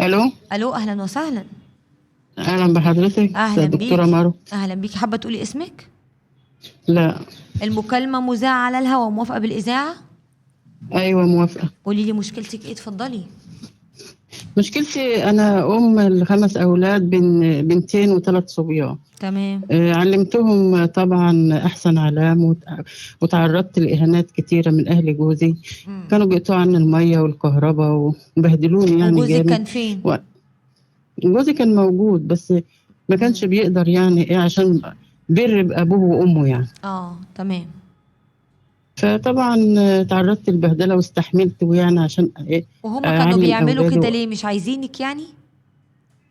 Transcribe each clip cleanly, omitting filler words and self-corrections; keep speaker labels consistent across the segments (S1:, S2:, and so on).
S1: الو.
S2: الو، اهلا وسهلا.
S1: اهلا بحضرتك
S2: اهلا
S1: دكتوره
S2: بيكي.
S1: مارو.
S2: اهلا بيكي، حابه تقولي اسمك؟
S1: لا.
S2: المكالمه مذاعه على الهوا، موافقه بالاذاعه؟
S1: ايوه موافقه.
S2: قولي لي مشكلتك ايه، اتفضلي.
S1: مشكلتي انا ام لخمس اولاد، بنتين وثلاث صبيان.
S2: تمام.
S1: علمتهم طبعا احسن علام وتعرضت لاهانات كتيره من اهل جوزي.
S2: مم.
S1: كانوا بيقطعوا عنا الميه والكهرباء وبهدلوني يعني
S2: وجوزك
S1: جامد.
S2: كان فين؟
S1: وجوزي كان موجود بس ما كانش
S2: مم.
S1: بيقدر يعني ايه عشان بر بابوه وامه يعني.
S2: اه، تمام.
S1: فطبعا تعرضت للبهدله واستحملت ويعني عشان ايه
S2: وهم كانوا
S1: اعلم
S2: بيعملوا
S1: اولادي.
S2: كده ليه؟ مش عايزينك يعني؟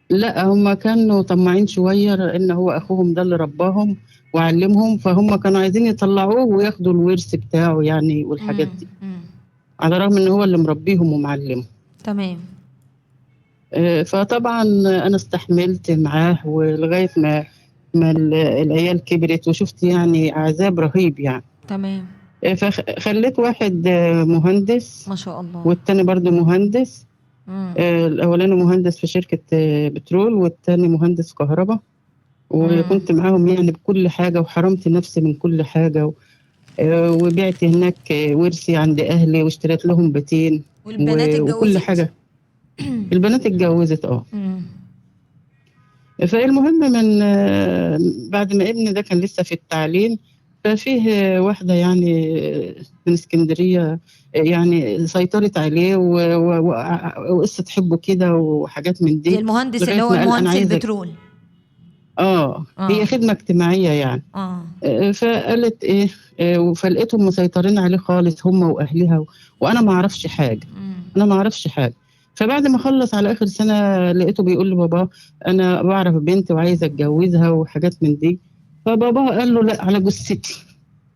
S1: لا هم كانوا طماعين شويه لان هو اخوهم ده اللي رباهم وعلمهم، فهم كانوا عايزين يطلعوه وياخدوا الورث بتاعه يعني والحاجات دي،
S2: مم.
S1: على الرغم ان هو اللي مربيهم ومعلمهم.
S2: تمام.
S1: فطبعا انا استحملت معاه ولغايه ما العيال كبرت وشفت يعني عذاب رهيب يعني.
S2: تمام.
S1: فخليت واحد مهندس
S2: ما شاء الله.
S1: والتاني برضو مهندس.
S2: مم.
S1: الأولاني مهندس في شركة بترول والتاني مهندس كهرباء،
S2: مم.
S1: وكنت معاهم يعني بكل حاجة وحرمت نفسي من كل حاجة وبعت هناك ورثي عند أهلي واشتريت لهم بيتين
S2: والبنات
S1: وكل
S2: اتجوزت؟
S1: حاجة. البنات اتجوزت اه.
S2: مم.
S1: فالمهم من بعد ما ابني ده كان لسه في التعليم، ففيه واحدة يعني من اسكندرية يعني سيطرت عليه وقصة حبه كده وحاجات من دي،
S2: المهندس اللي
S1: لغاية
S2: هو
S1: ما قال أنا
S2: المهندس
S1: عايزك.
S2: البترول؟
S1: هي
S2: اه.
S1: خدمة اجتماعية يعني.
S2: اه.
S1: فقالت إيه، فلقيتهم مسيطرين عليه خالص هم وأهلها وأنا ما أعرفش حاجة.
S2: مم.
S1: أنا ما أعرفش حاجة. فبعد ما خلص على آخر سنة لقيته بيقول لبابا أنا بعرف بنت وعايز أتجوزها وحاجات من دي. فبابا قال له لا على جثتي،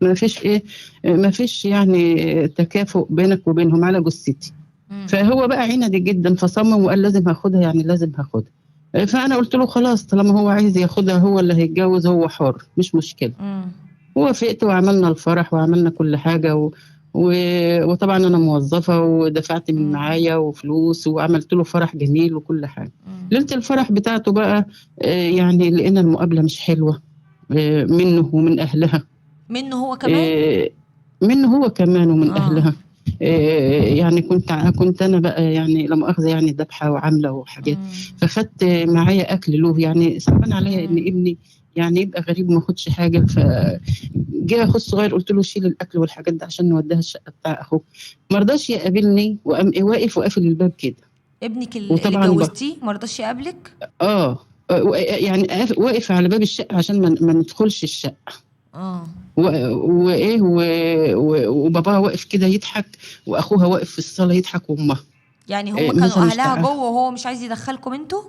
S1: ما فيش إيه، ما فيش يعني تكافؤ بينك وبينهم على جثتي.
S2: مم.
S1: فهو بقى عندي جدا فصمم وقال لازم هاخدها يعني لازم هاخدها. فأنا قلت له خلاص طالما هو عايز ياخدها هو اللي هيتجوز هو حر مش مشكلة.
S2: مم.
S1: وافقت وعملنا الفرح وعملنا كل حاجة و... وطبعا أنا موظفة ودفعت من
S2: مم.
S1: معايا وفلوس وعملت له فرح جميل وكل حاجة.
S2: مم.
S1: ليلة الفرح بتاعته بقى يعني لقينا المقابلة مش حلوة منه ومن أهلها.
S2: منه هو كمان؟
S1: آه، منه هو كمان ومن
S2: اه.
S1: أهلها. يعني كنت أنا بقى يعني لا مؤاخذة يعني ذبحة وعاملة وحاجات.
S2: مم.
S1: فخدت معايا أكل له يعني صعبان عليا إن
S2: مم.
S1: ابني يعني يبقى غريب ما ياخدش حاجة. جه اخو الصغير قلت له شيل الاكل والحاجات دي عشان نوديها الشقه بتاع اخوه. ما رضاش يقابلني وقام إيه واقف وقافل الباب كده.
S2: ابنك اللي
S1: وطبعا
S2: جوزتيه مرضاش يقابلك؟
S1: اه يعني واقف على باب الشقه عشان ما ندخلش الشقه.
S2: اه.
S1: وايه وباباها واقف كده يضحك واخوها واقف في الصاله يضحك وامها.
S2: يعني هم كانوا
S1: مثلا مش
S2: اهلها جوه وهو مش عايز يدخلكم انتوا؟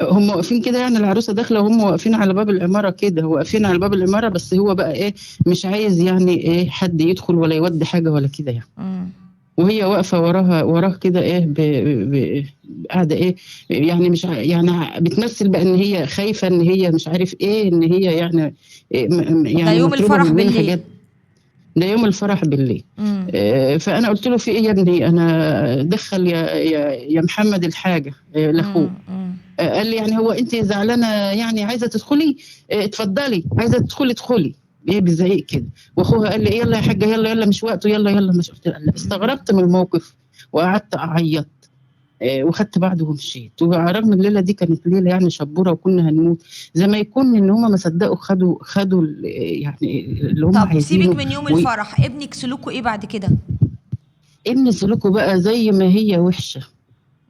S1: هم واقفين كده يعني العروسه داخله وهم واقفين على باب العماره كده واقفين على باب العماره بس هو بقى ايه مش عايز يعني ايه حد يدخل ولا يودي حاجه ولا كده يعني.
S2: مم.
S1: وهي واقفة وراه كده إيه قاعدة إيه يعني مش يعني بتمثل بقى إن هي خايفة إن هي مش عارف إيه إن هي يعني إيه
S2: ده
S1: يعني
S2: يوم
S1: مطلوبة
S2: الفرح
S1: مننا
S2: بالليل؟
S1: حاجات. ده يوم الفرح بالليل.
S2: مم.
S1: فأنا قلت له في إيه يا ابني أنا دخل يا محمد الحاجة لأخوه.
S2: مم. مم.
S1: قال لي يعني هو أنت زعلانة يعني عايزة تدخلي اتفضلي عايزة تدخلي ادخلي. ايه بالزعيق كده. واخوها قال لي يلا يا حاجه يلا يلا مش وقته يلا يلا مش قلت لا.
S2: مم.
S1: استغربت من الموقف وقعدت اعيط. وخدت بعض ومشيت ورغم الليله دي كانت ليله يعني شبوره وكنا هنموت زي ما يكون ان هم ما صدقوا خدوا يعني اللي هم
S2: طب سيبك
S1: عايزينه.
S2: من يوم الفرح، ابنك سلوكه ايه بعد كده؟
S1: وابن سلوكه بقى زي ما هي وحشه.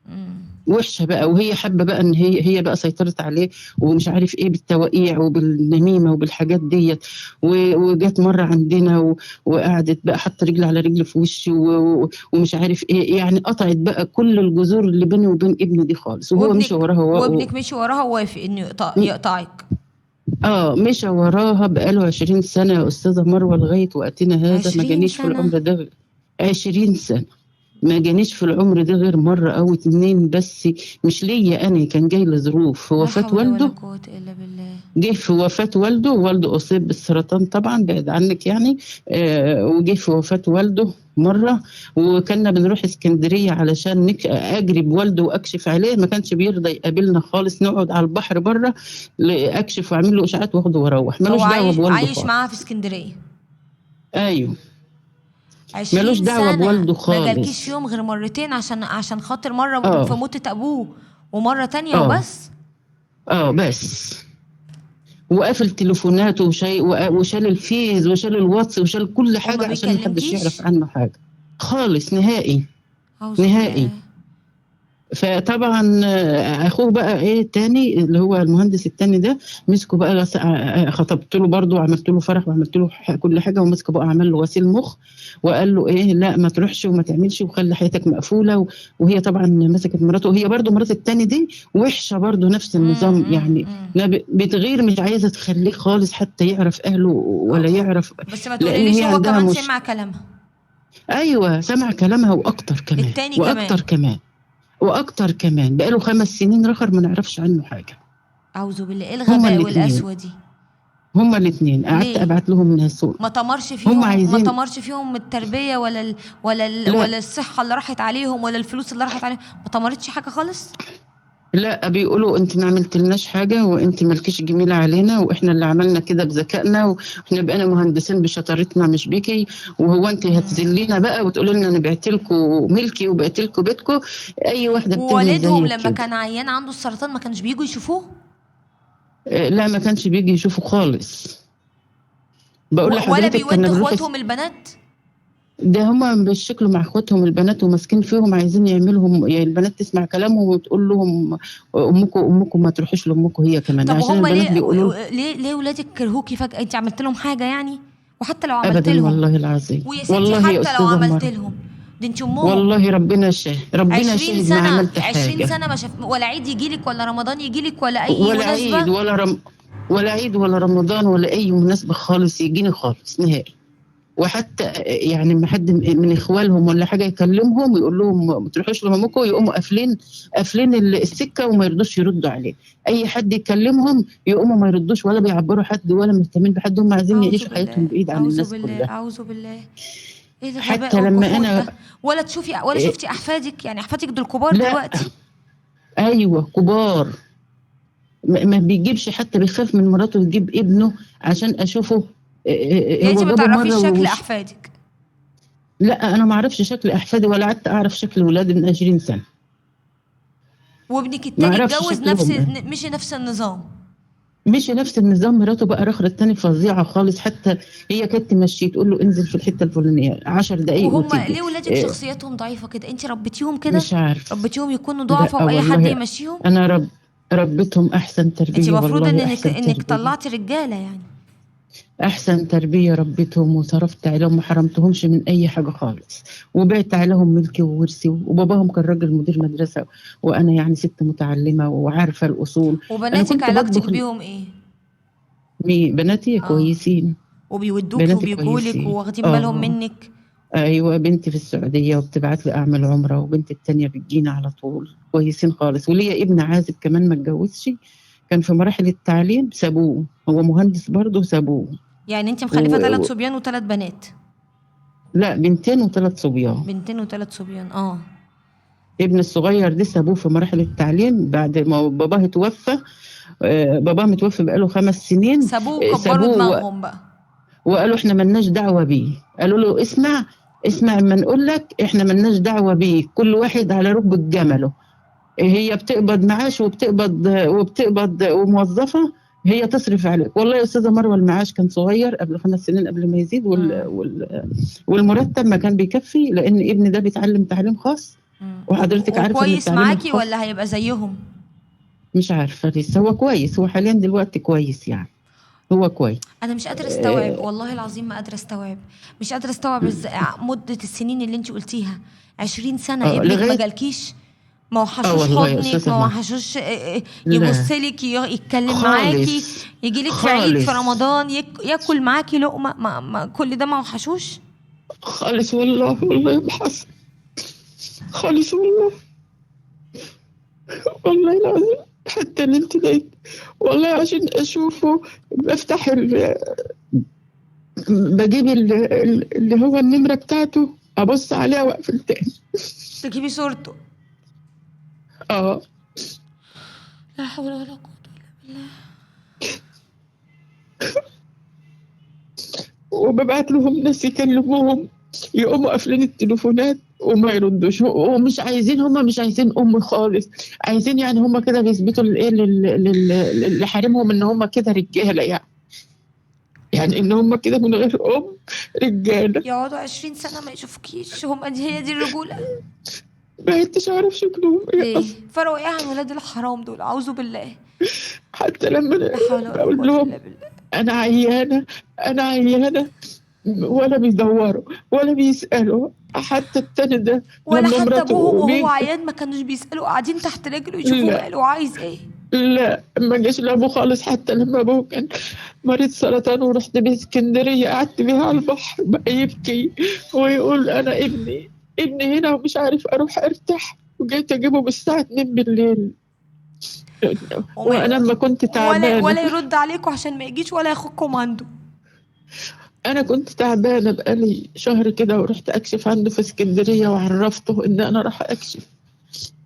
S2: مم.
S1: وحشه بقى وهي حابه بقى ان هي بقى سيطرت عليه ومش عارف ايه بالتوقيع وبالنميمه وبالحاجات ديت. وجت مره عندنا وقعدت بقى حاطه رجل على رجل في وشي ومش عارف ايه يعني قطعت بقى كل الجذور اللي بيني وبين ابني دي خالص وهو مشي وراها
S2: وابنك مشي وراها ووافق انه يقطعك؟
S1: مشى وراها بقاله 20 سنه يا استاذه مروه لغايه وقتنا هذا ما
S2: 20
S1: جانيش في
S2: سنة؟
S1: العمر ده 20 سنه. ما جانيش في العمر ده غير مرة أو اتنين بس، مش ليا أنا، كان جاي لظروف في
S2: لا
S1: وفاة
S2: حول ولا
S1: والده.
S2: قوة إلا بالله.
S1: جه في وفاة والده، والده أصيب بالسرطان طبعا بعد عنك يعني. وجه في وفاة والده مرة، وكنا بنروح اسكندرية علشان أجري بوالده وأكشف عليه، ما كانش بيرضى يقابلنا خالص، نقعد على البحر بره أكشف وأعمل له إشاعات وأخده وأروح،
S2: هو
S1: ملوش دعوة بوالده
S2: عايش معاها
S1: خالص.
S2: في اسكندرية
S1: أيوه، ملوش
S2: 20
S1: دعوة
S2: سنة،
S1: بوالده
S2: ما جالكيش
S1: خالص.
S2: فيهم غير مرتين عشان خاطر مرة في
S1: اه
S2: موتة أبوه ومرة تانية
S1: اه
S2: وبس.
S1: بس. وقفل تليفوناته وشال الفيز وشال الواتس وشال كل
S2: وما
S1: حاجة عشان محدش يعرف
S2: بيكلمكيش؟
S1: عنه حاجة خالص نهائي.
S2: أعوذ
S1: نهائي.
S2: بالله.
S1: فطبعا اخوه بقى ايه تاني اللي هو المهندس التاني ده، مسكه بقى خطبت له برضه وعملت له فرح وعملت له كل حاجه، ومسكه بقى عمل له غسيل مخ، وقال له ايه لا ما تروحش وما تعملش وخلي حياتك مقفوله وهي طبعا مسكت مراته، وهي برضه مرات التاني دي وحشه برضه نفس النظام يعني.
S2: امم.
S1: بتغير، مش عايزه تخليه خالص حتى يعرف اهله ولا يعرف،
S2: بس ما
S1: لان
S2: تقوليليش
S1: هي
S2: هو
S1: عندها
S2: كمان
S1: مش.
S2: سمع كلامها؟
S1: ايوه سمع كلامها واكتر كمان
S2: التاني كمان؟
S1: واكتر كمان واكتر كمان، بقاله 5 سنين رخر ما نعرفش عنه حاجه.
S2: أعوذ بالله، إيه
S1: هما
S2: الغباء
S1: الاثنين
S2: والقسوة دي؟
S1: هما الاثنين قعدت
S2: ليه؟
S1: ابعت لهم ناس. هما
S2: ما
S1: عايزين.
S2: طمرش فيهم التربية
S1: لا
S2: ولا الصحة اللي راحت عليهم ولا الفلوس اللي راحت عليهم؟ ما طمرتش حاجة خالص؟
S1: لا، بيقولوا انت ما عملتلناش حاجه وانت مالكيش جميله علينا، واحنا اللي عملنا كده بذكائنا، واحنا بقينا مهندسين بشطارتنا مش بيكي، وهو انت هتذلينا بقى وتقولي لنا انا بعت لكم ملكي وبعت لكم بيتكم. اي واحده بتعمل
S2: ووالدهم
S1: زيك
S2: لما
S1: كده.
S2: كان عيان عنده السرطان ما كانش بييجوا يشوفوه؟
S1: لا ما كانش بيجي يشوفه خالص. بقول
S2: ولا
S1: لحضرتك كنا
S2: بيود
S1: بنروح
S2: اخواتهم البنات؟
S1: ده هما بالشكل مع اخواتهم البنات وماسكين فيهم، عايزين يعملهم يعني البنات تسمع كلامهم وتقول لهم امكم ما تروحيش لامكم هي كمان،
S2: طب
S1: عشان
S2: وهم
S1: البنات
S2: ليه
S1: بيقولوا
S2: ليه ولادك كرهوكي فجأة؟ انت عملت لهم حاجة يعني؟ وحتى لو عملت
S1: ابدا
S2: لهم،
S1: والله العظيم،
S2: ويا ستي
S1: والله يا
S2: حتى لو
S1: استاذه
S2: عملت
S1: مروه،
S2: لهم، دي انت امهم.
S1: والله ربنا شاهد، ربنا
S2: 20
S1: شاهد ما
S2: سنة،
S1: عملت
S2: 20
S1: حاجه.
S2: سنة ما شاف ولا عيد يجيلك ولا رمضان يجيلك ولا أي
S1: ولا عيد
S2: مناسبة؟
S1: ولا عيد ولا رمضان ولا اي مناسبه خالص يجيني خالص نهائي. وحتى يعني ما حد من اخوالهم ولا حاجه يكلمهم ويقول لهم ما تروحوش لمامكم، يقوموا قافلين السكه وما يرضوش يردوا عليه. اي حد يكلمهم يقوموا ما يردوش ولا بيعبروا حد ولا مهتمين بحد، هم عايزين
S2: أعوذ
S1: يعيشوا حياتهم
S2: بالله،
S1: بعيد عن
S2: أعوذ
S1: الناس
S2: بالله،
S1: كلها.
S2: أعوذ بالله. ايه الغباء
S1: حتى لما
S2: والجحود
S1: انا
S2: ده؟ ولا تشوفي ولا
S1: إيه،
S2: شفتي أحفادك؟ يعني أحفادك دول كبار
S1: لا
S2: دلوقتي.
S1: ايوه كبار، ما بيجيبش حتى، بيخاف من مراته يجيب ابنه عشان اشوفه.
S2: يعني انت
S1: هو
S2: ما
S1: جابه
S2: تعرفيش
S1: مره
S2: شكل أحفادك؟
S1: لا انا ما اعرفش شكل احفادي ولا قعدت اعرف شكل ولادي من 20 سنه.
S2: وابنك
S1: ما
S2: التاني
S1: اعرفش
S2: اتجوز نفس،
S1: شكلهم إيه.
S2: مشي نفس النظام؟
S1: مشي نفس النظام، مراته بقى رخرة التاني فظيعة خالص، حتى هي كانت تمشي تقول له انزل في الحتة الفلانية 10 دقايق
S2: وهم
S1: وتيجي.
S2: ليه ولادك
S1: إيه،
S2: شخصيتهم ضعيفة كده؟ انت ربيتيهم كده؟
S1: مش عارف.
S2: ربيتيهم يكونوا ضعفة
S1: لا
S2: وأي حد
S1: والله
S2: يمشيهم؟
S1: انا ربيتهم احسن
S2: انت
S1: تربية،
S2: المفروض
S1: والله احسن
S2: انك
S1: تربية.
S2: طلعتي رجالة يعني.
S1: احسن تربية ربيتهم وصرفت عليهم، ما حرمتهمش من اي حاجة خالص، وبعت عليهم ملكي وورثي، وباباهم كان راجل مدير مدرسة، وانا يعني ست متعلمة وعارفة الاصول. انا
S2: وبناتك
S1: كنت
S2: علاقتك
S1: بطبخ.
S2: بيهم ايه؟
S1: بناتي
S2: اه.
S1: كويسين.
S2: وبيودوكي
S1: بناتي
S2: وبيجولك
S1: كويسين
S2: وواخدين بالهم منك؟
S1: ايوه بنتي في السعوديه وبتبعت لي اعمل عمره، وبنتي التانيه بتجينا على طول كويسين خالص، وليا ابن عازب كمان ما اتجوزش، كان في مراحل التعليم سابوه، هو مهندس برضه سابوه.
S2: يعني انت
S1: و...
S2: مخلفة 3
S1: و...
S2: صبيان و3 بنات؟
S1: لا بنتين وثلاث صبيان.
S2: بنتين و3 صبيان، اه.
S1: ابن الصغير ده سابوه في مراحل التعليم بعد ما باباه توفى. باباه متوفى بقاله 5 سنين.
S2: سابوه وكبروا
S1: سابوه
S2: دماغهم بقى؟
S1: وقالوا احنا ملناش دعوة بيه، قالوا له اسمع اما نقول لك احنا ملناش دعوة بيه، كل واحد على ركبة جمله. هي بتقبض معاش وبتقبض وموظفة، هي تصرف عليك. والله يا استاذة مروة المعاش كان صغير قبل 5 سنين قبل ما يزيد، والمرتب ما كان بيكفي، لان ابني ده بيتعلم تعليم خاص، وحضرتك عارفة ان
S2: وكويس
S1: التعليم
S2: معاكي
S1: الخاص.
S2: ولا هيبقى زيهم؟
S1: مش عارفة لسه، هو كويس، هو حاليا دلوقتي كويس يعني، هو كويس.
S2: انا مش قادره استوعب،
S1: اه
S2: والله العظيم ما قادره استوعب. مش قادره استوعب مده السنين اللي انت قلتيها. 20 سنه ابنك ما
S1: لغاية.
S2: جالكيش؟ ما وحشوش
S1: والله يا
S2: حضنك؟
S1: استاذة
S2: ما
S1: ما
S2: وحشوش
S1: لا
S2: يبصلك، يتكلم معاكي،
S1: خالص
S2: يجيلك في عيد في
S1: خالص
S2: رمضان ياكل معاكي لقمه؟ كل ده ما وحشوش؟
S1: خالص والله ما حصل. خالص والله. والله العظيم حتى نمت لقيت والله عشان أشوفه بفتح بجيب اللي هو النمرة بتاعته أبص عليها وأقفل تاني.
S2: تجيبي صورته.
S1: اه
S2: لا حول ولا قوة إلا بالله.
S1: وببعت لهم ناس يكلموهم يقوموا قافلين التليفونات وما يردوش، ومش عايزين، هم مش عايزين أم خالص، عايزين يعني هم كده بيثبتوا لإيه لحريمهم إن هم كده رجالة، يعني إن هم كده من غير أم رجالة.
S2: يقعدوا 20 سنة ما يشوفكيش، هي دي الرجولة؟
S1: ما انتش عارف شكلهم ايه
S2: ليه؟
S1: اصلا.
S2: فرقوا ايه عن ولاد الحرام دول؟ أعوذ بالله.
S1: حتى لما
S2: لا حول ولا
S1: بقول
S2: قوة
S1: لهم
S2: إلا بالله.
S1: انا عيانه انا عيانه، ولا بيدوروا ولا بيسالوا. حتى التاني ده
S2: ولا
S1: لما
S2: حتى أبوهم
S1: مراته
S2: وهو عيان ما كانوش بيسألوا، قاعدين تحت رجله يشوفوا
S1: لا
S2: ماله وعايز ايه.
S1: لا ما جاش لابوه خالص. حتى لما ابوه كان مريض سرطان ورحت بيه اسكندريه قعدت بيه على البحر بقى يبكي ويقول انا ابني هنا ومش عارف اروح ارتاح، وجيت اجيبه بالساعه 2 بالليل
S2: وما
S1: وانا لما كنت تعبانه.
S2: ولا يرد عليكم عشان ما يجيش ولا ياخدكم عنده.
S1: أنا كنت تعبانة بقالي شهر كده ورحت أكشف عنده في اسكندرية وعرفته إن أنا راح أكشف.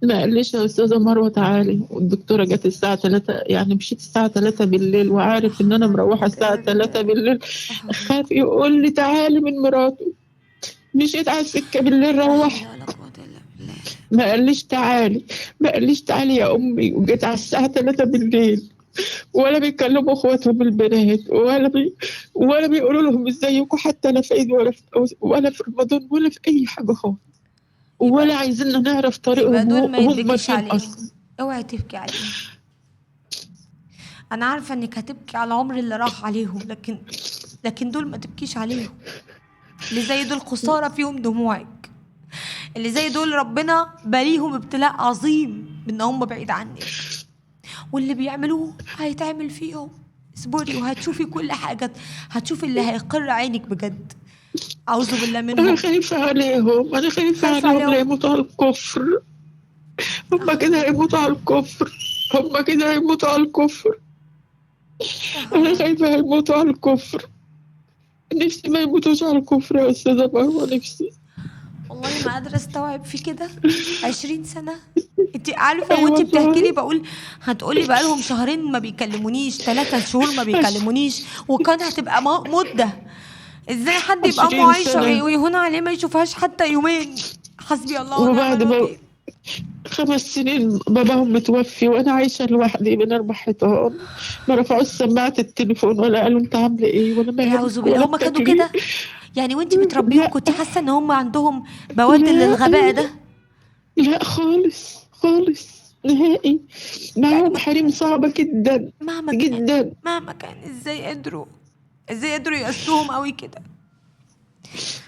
S1: ما قاليش يا أستاذة مروة تعالي، والدكتورة جت الساعة 3، يعني مشيت الساعة 3 بالليل
S2: لا
S1: وعارف إن
S2: حول
S1: أنا
S2: ولا
S1: مروحة
S2: قوة
S1: الساعة
S2: إلا
S1: 3
S2: بالله.
S1: بالليل.
S2: لا حول ولا
S1: خاف
S2: قوة.
S1: يقول لي تعالي من مراته. مشيت على السكة بالليل
S2: لا حول
S1: روحت.
S2: ولا قوة إلا بالله.
S1: ما قاليش تعالي، ما قاليش تعالي يا أمي، وجيت على الساعة 3 بالليل. ولا بيكلموا اخواتهم البنات ولا بيقولوا لهم ازيكم، حتى لا في عيد ولا في رمضان ولا في اي حاجه خالص،
S2: يبقى
S1: ولا عايزين نعرف
S2: يبقى
S1: طريقهم
S2: دول ما
S1: هم
S2: يتبكيش
S1: فين
S2: عليهم.
S1: اصلا.
S2: اوعي تبكي عليهم. انا عارفه انك هتبكي على العمر اللي راح عليهم، لكن دول ما تبكيش عليهم. اللي زي دول خساره فيهم دموعك. اللي زي دول ربنا بليهم ابتلاء عظيم بان هم بعيد عنك، واللي بيعملوه هيتعمل فيهم. اصبري وهتشوفي كل حاجه، هتشوفي اللي هيقر عينك بجد. اعوذ بالله
S1: انا
S2: منهم.
S1: خايفه عليهم، انا خايفه
S2: خايفه
S1: عليهم لا
S2: عليهم.
S1: يموتوا على الكفر.
S2: لا
S1: هم
S2: حول
S1: كده
S2: ولا
S1: هيموتوا
S2: قوه.
S1: على الكفر، هم كده هيموتوا على الكفر.
S2: لا حول
S1: انا
S2: ولا قوة.
S1: خايفه هيموتوا على الكفر. نفسي ما يموتوش على الكفر يا استاذه مروه، نفسي.
S2: والله ما قادرة استوعب في كده. 20 سنة. انت عارفة
S1: اي
S2: وانت بتحكي لي
S1: والله.
S2: بقول هتقولي بقالهم شهرين ما بيكلمونيش، 3 شهور ما بيكلمونيش، وكان هتبقى مدة. ازاي حد يبقى امه
S1: 20
S2: عايشة
S1: سنه
S2: ويهون عليه ما يشوفهاش حتى يومين؟ حسبي الله ونعم
S1: وبعد ما
S2: الوكيل.
S1: 5 سنين باباهم متوفي وانا عايشه لوحدي بين 4 حيطان. ما رفعوش سماعه التليفون ولا قالوا انت عامله ايه ولا
S2: يعوذ
S1: مالك
S2: بالله،
S1: ولا
S2: هما كانوا
S1: بتاكلي.
S2: كده؟ يعني وانت بتربيهم
S1: لا
S2: كنت حاسة ان هما عندهم بوادر
S1: لا
S2: للغباء ده؟
S1: لا خالص خالص نهائي.
S2: يعني
S1: معاهم حريم صعبه جدا
S2: مهما كان،
S1: جدا.
S2: ازاي قدروا يقسوهم قوي كده؟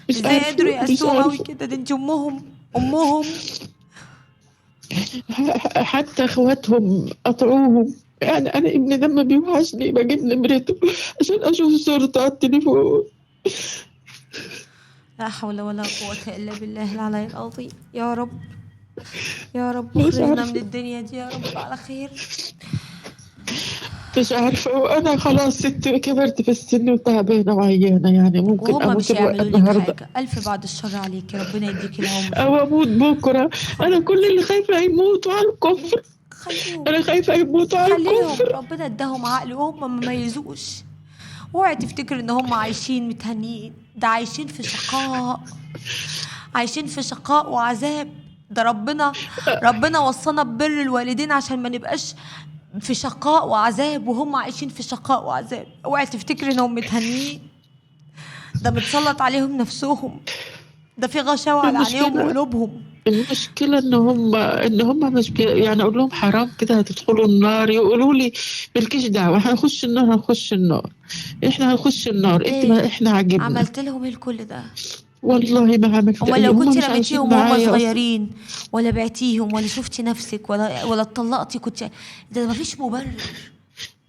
S1: مش
S2: ازاي قدروا
S1: عارفه مش
S2: يقسوهم قوي
S1: عارفه.
S2: كده؟ دي انت امهم.
S1: حتى اخواتهم قطعوهم. يعني انا ابني لما بيوحشني بجيب نمرته عشان اشوف صورته على التليفون.
S2: لا حول ولا قوة إلا بالله العلي العظيم. يا رب، يا رب
S1: مش
S2: اخرجنا من
S1: عارفه
S2: الدنيا دي يا رب على خير.
S1: مش عارفة. وأنا خلاص ست كبرت في السن وتعبانة وعيانة، يعني ممكن
S2: وهم
S1: أموت
S2: مش هيعملوا لك
S1: النهاردة
S2: حاجة، ألف بعد الشر عليكي، ربنا يديكي العمر.
S1: أو أموت بكرة. أنا كل
S2: حبيبتي
S1: اللي خايفة يموتوا على الكفر.
S2: خليهم،
S1: أنا خايفة يموتوا على
S2: خليهم،
S1: الكفر.
S2: ربنا اداهم عقل وهم ما ميزوش. اوعي تفتكر ان هم عايشين متهنيين، ده عايشين في شقاء، عايشين في شقاء وعذاب. ده ربنا وصانا ببر الوالدين عشان ما نبقاش في شقاء وعذاب وهم عايشين في شقاء وعذاب. اوعي تفتكري انهم متهنيين، ده متسلط عليهم نفسهم، ده في غشاوة على عينيهم
S1: المشكلة
S2: وقلوبهم.
S1: المشكلة إن هم مش يعني أقول لهم حرام كده هتدخلوا النار، يقولوا لي مالكيش دعوة هنخش النار هنخش النار، إحنا هنخش النار، أنت
S2: ليه
S1: ما إحنا عاجبنا.
S2: عملت لهم ايه الكل ده؟
S1: والله ما عملت
S2: امال
S1: أي،
S2: لو
S1: هم
S2: كنت
S1: مش عايشين
S2: رميتيهم وهم
S1: معايا أصلا.
S2: صغيرين، ولا بعتيهم، ولا شفتي نفسك، ولا اتطلقتي، كنت ده مفيش مبرر.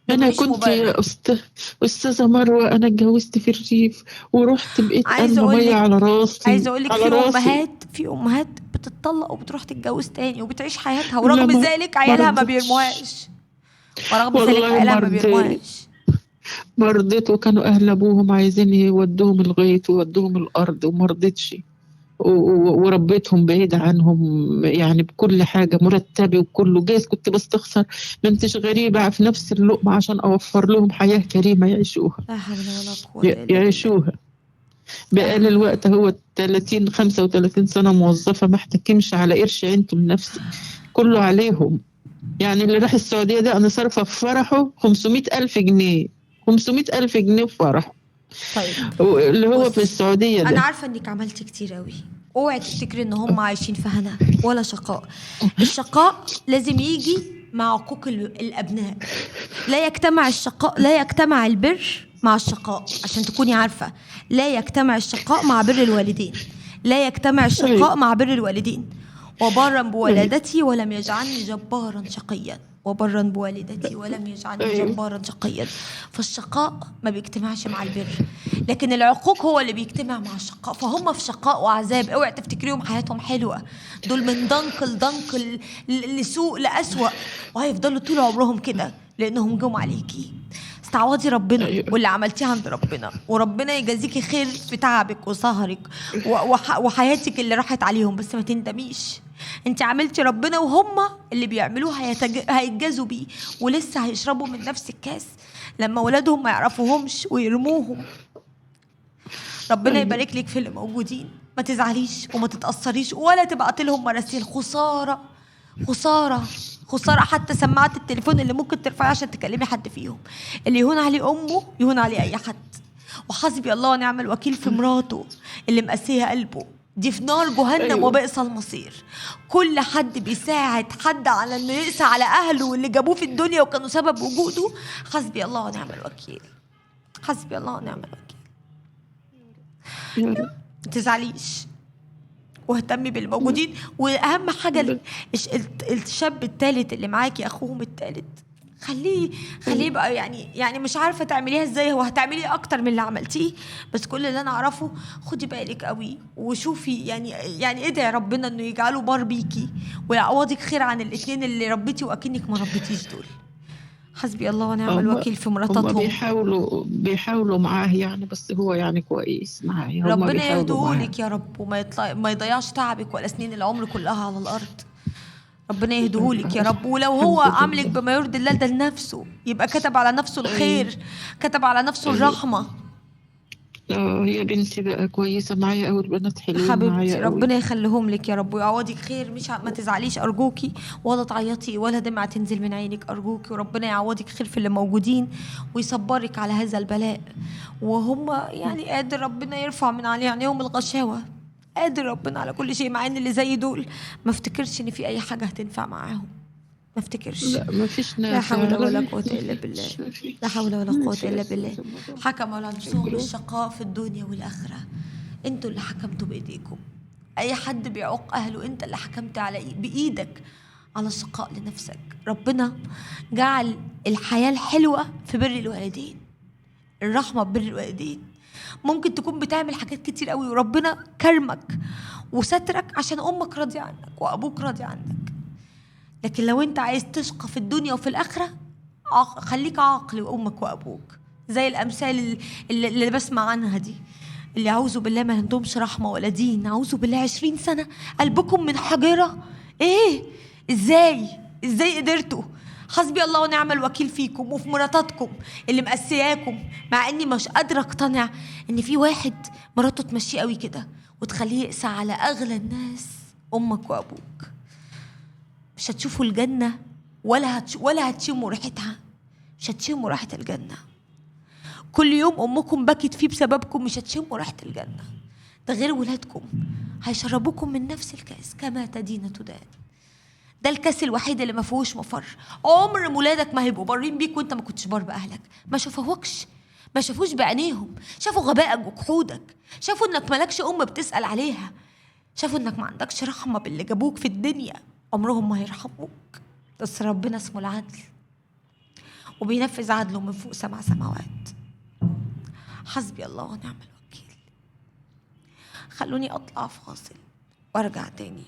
S2: دول
S1: أنا
S2: مش
S1: كنت
S2: مبرر.
S1: يا أستاذة مروة، أنا اتجوزت في الريف ورحت بقيت
S2: عايزه
S1: أرمى
S2: اقول
S1: مية
S2: لك
S1: على
S2: عايزه
S1: راسي
S2: اقول لك
S1: على راسي.
S2: في امهات بتتطلق وبتروح تتجوز تاني وبتعيش حياتها،
S1: لا،
S2: ورغم ذلك
S1: ما
S2: عيالها ما
S1: رضتش.
S2: بيرموهاش. ورغم ذلك
S1: والله
S2: عيالها
S1: ما
S2: ما
S1: رضيت.
S2: بيرموهاش.
S1: ما رضيت، وكانوا أهل أبوهم عايزين يودوهم الغيط ويودوهم الأرض وما رضيتش. وربيتهم بعيد عنهم، يعني بكل حاجة مرتبة وكله جايز. كنت بستخسر ما انتش غريبة في نفس اللقمة عشان أوفر لهم حياة كريمة يعيشوها.
S2: لا حول ولا قوة الا بالله.
S1: يعيشوها. بقالي
S2: آه.
S1: الوقت هو 30 35 سنة موظفة، ما احتكمش على قرش عينته لنفسي، كله عليهم. يعني اللي راح السعودية ده أنا صارفة في فرحه 500,000 جنيه. 500,000 جنيه في فرحه،
S2: طيب
S1: اللي هو في
S2: بصي،
S1: السعودية
S2: انا
S1: ده.
S2: عارفه انك عملتي كتير قوي. اوعي تفتكري ان هم عايشين في هنا ولا شقاء. الشقاء لازم يجي مع عقوق الابناء. لا يجتمع البر مع الشقاء، عشان تكوني عارفه. لا يجتمع الشقاء مع بر الوالدين. لا يجتمع الشقاء
S1: أيوة.
S2: مع بر الوالدين. وبرا
S1: أيوة.
S2: بولدتي ولم يجعلني جبارا شقيا. وبرا بوالدتي ولم يجعلني
S1: أيوة.
S2: جبارا شقيا. فالشقاء ما بيجتمعش مع البر، لكن العقوق هو اللي بيجتمع مع الشقاء. فهم في شقاء وعذاب. اوعي تفتكريهم حياتهم حلوه. دول من ضنك لضنك، لسوء لأسوأ. وهيفضلوا طول عمرهم كده لانهم جم عليكي. استعوضي ربنا
S1: أيوة.
S2: واللي عملتيه عند ربنا، وربنا يجازيكي خير في تعبك وسهرك وحياتك اللي راحت عليهم. بس ما تندميش، انت عملتي ربنا، وهم اللي بيعملوه هيتجازوا بيه، ولسه هيشربوا من نفس الكاس لما ولادهم ما يعرفوهمش ويرموهم. ربنا
S1: أيوة.
S2: يبارك لك في اللي موجودين. ما تزعليش وما تتأثريش ولا تبعت لهم مراسيل. خسارة، خسارة، خسارة. حتى سماعة التليفون اللي ممكن ترفعي عشان تكلمي حد فيهم، اللي يهون عليه أمه يهون عليه أي حد. وحسبي الله ونعم الوكيل في مراته اللي مقسيها قلبه. دي في نار جهنم
S1: أيوة.
S2: وبئس المصير. كل حد بيساعد حد على انه يقسى على اهله اللي جابوه في الدنيا وكانوا سبب وجوده، حسبي الله ونعم الوكيل. حسبي الله ونعم الوكيل.
S1: يا رب.
S2: ما تزعليش، واهتمي بالموجودين. واهم حاجه الشاب الثالث اللي معاكي، اخوهم الثالث، خليه يبقى يعني مش عارفه تعمليها ازاي. هو هتعملي اكتر من اللي عملتيه، بس كل اللي انا اعرفه خدي بالك قوي وشوفي. يعني ادعي ربنا انه يجعله بار بيكي ويعوضك خير عن الاثنين اللي ربيتي واكنك ما ربيتيش دول. حسبي الله ونعم
S1: هم
S2: الوكيل في
S1: هم
S2: مراتاتهم.
S1: بيحاولوا معاه يعني، بس هو يعني كويس معايا، هم
S2: ربنا
S1: بيحاولوا معاه.
S2: يهديهولك يا رب، ما يضيعش تعبك ولا سنين العمر كلها على الارض. ربنا يهديهولك يا رب. ولو هو
S1: الحمد
S2: عاملك
S1: لله.
S2: بما يرضي الله ده لنفسه، يبقى كتب على نفسه
S1: أيوة.
S2: الخير، كتب على نفسه
S1: أيوة.
S2: الرحمة.
S1: هي بنتي بقى كويسة معايا أوي، البنات حلوين
S2: حبيبتي
S1: معايا أوي.
S2: ربنا يخليهم لك يا رب ويعوضك خير. مش ما تزعليش أرجوكي، ولا تعيطي ولا دمعة تنزل من عينك أرجوكي. وربنا يعوضك خير في اللي موجودين ويصبرك على هذا البلاء. وهم قادر ربنا يرفع من عينيهم الغشاوة. قادر ربنا على كل شيء. مع ان اللي زي دول ما افتكرش ان في اي حاجة هتنفع معاهم. ما افتكرش.
S1: لا، ما فيش
S2: لا حول
S1: نافع.
S2: ولا قوة إلا بالله. لا حول ولا قوة
S1: ماشي يا
S2: إلا بالله.
S1: أستاذة مروة.
S2: حكم لنفسهم بالشقاء في الدنيا والآخرة. انتوا اللي حكمتوا بإيديكم. أي حد بيعوق أهله أنت اللي حكمت بإيدك على الشقاء لنفسك. ربنا جعل الحياة الحلوة في بر الوالدين، الرحمة ببر الوالدين. ممكن تكون بتعمل حاجات كتير قوي وربنا كرمك وسترك عشان أمك راضية عنك وأبوك راضي عنك. لكن لو انت عايز تشقى في الدنيا وفي الآخرة، خليك عاقل وأمك وأبوك. زي الأمثال اللي بسمع عنها دي، اللي أعوذ بالله ما عندهمش رحمة ولا دين. أعوذ بالله 20 سنة قلبكم من حجرة. إيه؟ إزاي قدرتوا؟ حسبي الله ونعم الوكيل فيكم وفي مراتاتكم اللي مقسياكم. مع إني مش قادرة أقتنع إن في واحد مراته تمشيه قوي كده وتخليه يقسى على أغلى الناس، أمك وأبوك. مش هتشوفوا الجنة ولا هتشموا ريحتها. مش هتشموا ريحة الجنة. كل يوم أمكم بكت فيه بسببكم مش هتشموا ريحة الجنة. ده غير ولادكم هيشربوكم من نفس الكاس كما تدين تدان. ده الكاس الوحيد اللي ما فيهوش مفر. عمر ولادك ما هيبقوا بارين بيك وانت ما كنتش بار بأهلك. ما شافوكش، ما شافوش بعينيهم. شافوا غبائك وجحودك. شافوا انك مالكش أم بتسأل عليها. شافوا انك ما عندكش رحمة باللي جابوك في الدنيا. عمرهم ما هيرحموك. بس ربنا اسمه العدل. وبينفذ عدله من فوق 7 سماوات. حسبي الله ونعم الوكيل. خلوني أطلع فاصل وأرجع تاني.